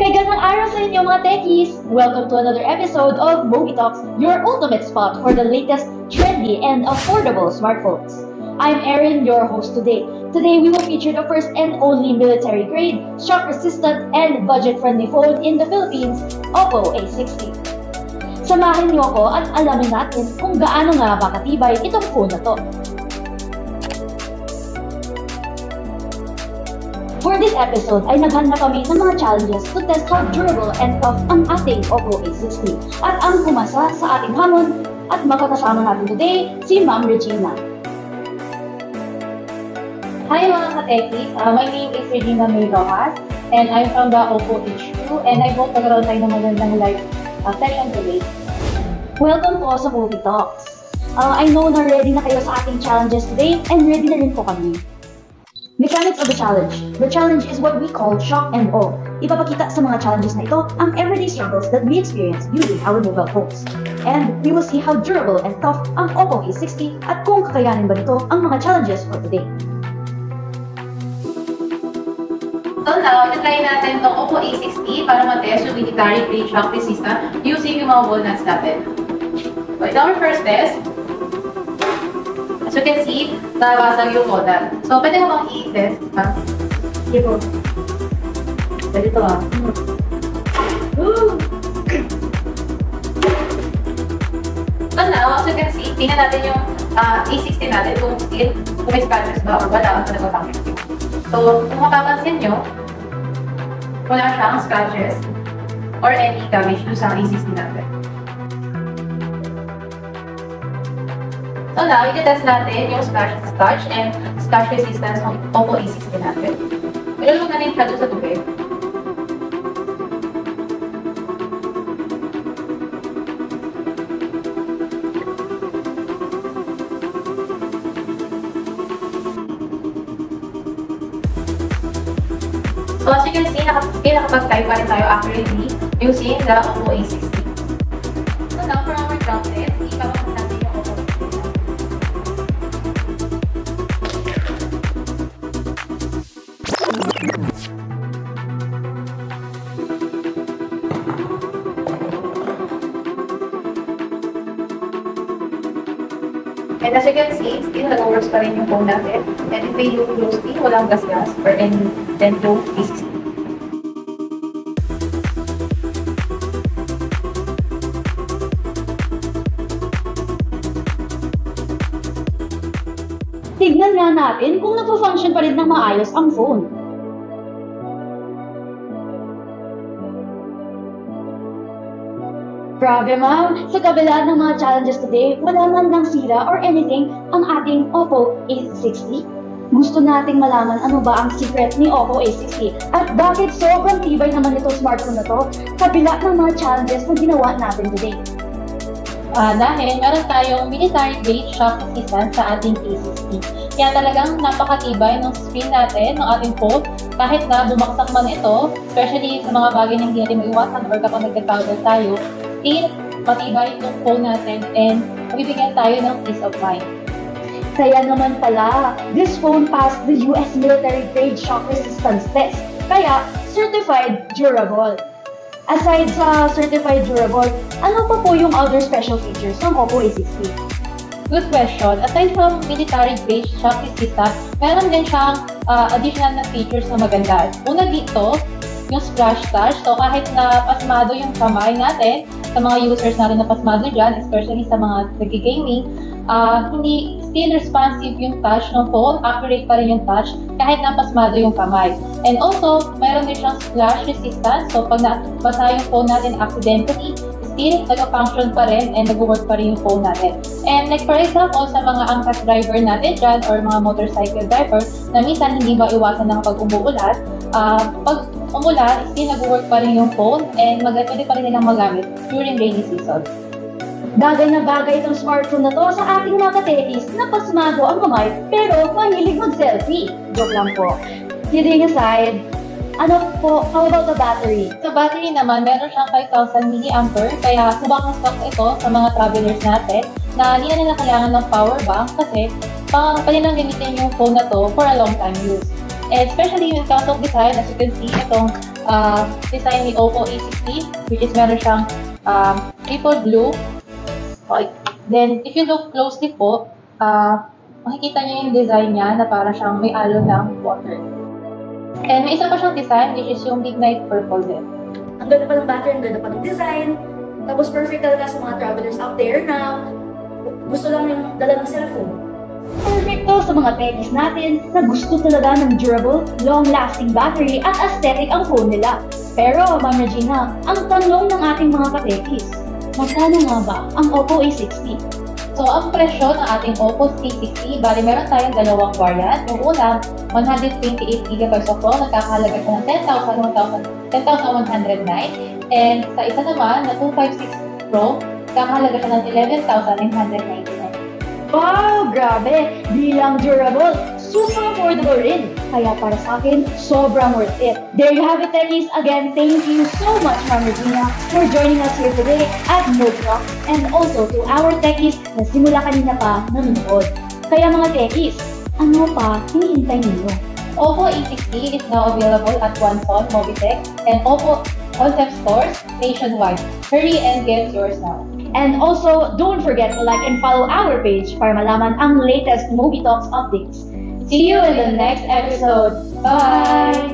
Kagandang araw sa inyo mga techies! Welcome to another episode of Movie Talks, your ultimate spot for the latest, trendy, and affordable smartphones. I'm Erin, your host today. Today we will feature the first and only military-grade, shock-resistant, and budget-friendly phone in the Philippines, Oppo A60. Samahan niyo ako at alamin natin kung gaano nga ba katibay itong phone na to. For this episode ay naghanda kami ng mga challenges to test how durable and tough ang ating Oppo A60 at ang pumasa sa ating hamon at makakasama natin today si Ma'am Regina. Hi mga ka-techies, my name is Regina May Rojas and I'm from the Oppo HQ and I hope nagkaroon tayo ng magandang live session today. Welcome po sa Movie Talks. I know na ready na kayo sa ating challenges today and ready na rin po kami. Mechanics of the challenge. The challenge is what we call shock and awe. Ipapakita sa mga challenges na ito ang everyday struggles that we experience using our mobile phones. And we will see how durable and tough ang Oppo A60 at kung kakayanin ba nito ang mga challenges for today. So now, try natin itong Oppo A60 para matest yung military grade shock resistant using yung mga walnuts natin. So ito our first test. As you can see, nabasag yung modal. So, pwede mo bang i-test? Sige po. Pwede ito So now, as you can see, tingnan natin yung A60 natin kung may scratches ba or wala kung nag-attack. So, kung mapapansin nyo, wala siyang scratches or any damage doon sa A60 natin. So now, i-test natin yung scratch and scratch resistance ng Oppo A60 natin. Ilulog natin siya doon sa tubig. So as you can see, nakapag-type pa rin tayo accurately using the Oppo A60. So now, for our drop test, ipapakita natin yung Oppo A60. And as you can see, still nag-works pa rin yung phone natin. And if we look closely, walang gas-gas or any dento pieces. Tignan nga natin kung nagpo-function pa rin ng maayos ang phone. Grabe ma'am, sa kabila ng mga challenges today, wala man lang sira or anything ang ating Oppo A60. Gusto nating malaman ano ba ang secret ni Oppo A60 at bakit sobrang tibay naman itong smartphone na to kabila ng mga challenges na ginawa natin today. Dahil meron tayong military grade shock resistant sa ating A60. Kaya talagang napakatibay ng screen natin, ng ating phone, kahit na bumaksak man ito, especially sa mga bagay na hindi natin maiwasan or kapag nagka-travel tayo, still matibay itong phone natin and mabibigyan tayo ng peace of mind. Kaya naman pala, this phone passed the US military grade shock resistance test. Kaya, certified durable. Aside sa certified durable, ano pa po yung other special features ng Oppo A60? Good question. Aside from military grade shock resistant, meron din siyang additional na features na maganda. Una dito, yung splash touch. So kahit na pasmado yung kamay natin, sa mga users natin na pasmado dyan, especially sa mga nag-gaming, hindi still responsive yung touch ng phone, accurate pa rin yung touch, kahit na pasmado yung kamay. And also, mayroon din siyang splash resistance. So pag nabasa yung phone natin accidentally, still nag-function pa rin and nag-work pa rin yung phone natin. And like for example, sa mga angkas driver natin dyan or mga motorcycle driver na minsan hindi maiwasan na kapag umuulan, pag umulan, still nag-work pa rin yung phone and pwede pa rin nilang magamit during rainy season. Bagay na bagay itong smartphone na to sa ating mga katetis na pasmado ang kamay pero mahilig mag-selfie. Joke lang po. Kidding aside, ano po, how about the battery? Sa battery naman, meron siyang 5,000 mAh kaya subak na stock ito sa mga travelers natin na hindi na nila kailangan ng power bank kasi pwede nang gamitin yung phone na to for a long time use. And especially when it comes to design, as you can see, itong design ni Oppo A60, which is meron siyang triple blue. Okay. Then, if you look closely po, makikita niyo yung design niya na parang siyang may alo ng water. And may isa pa siyang design, which is yung Midnight Purple din. Ang ganda pa ng battery, ang ganda pa ng design. Tapos perfect talaga sa mga travelers out there na gusto lang yung dala ng cellphone. Perfecto sa mga techies natin na gusto talaga ng durable, long-lasting battery at aesthetic ang phone nila. Pero, Ma'am Regina, ang tanong ng ating mga katekis, magkano nga ba ang Oppo A60? So, ang presyo ng ating Oppo A60, bali meron tayong dalawang variant. Yung una, 128GB of ROM, nagkakahalaga siya ng 10,109. And sa isa naman, na 256 Pro, nagkakahalaga siya ng 11,999. Wow! Grabe! Bilang durable, super affordable rin. Kaya para sa akin, sobrang worth it. There you have it, techies. Again, thank you so much, Ma'am Regina, for joining us here today at Mobitalks, and also to our techies na simula kanina pa nanonood. Kaya mga techies, ano pa hinihintay ninyo? Oppo A60 is now available at Quanson, Mobitech, and Oppo concept stores nationwide. Hurry and get yours now. And also, don't forget to like and follow our page para malaman ang latest Mobitalks updates. See you in the next episode. Bye!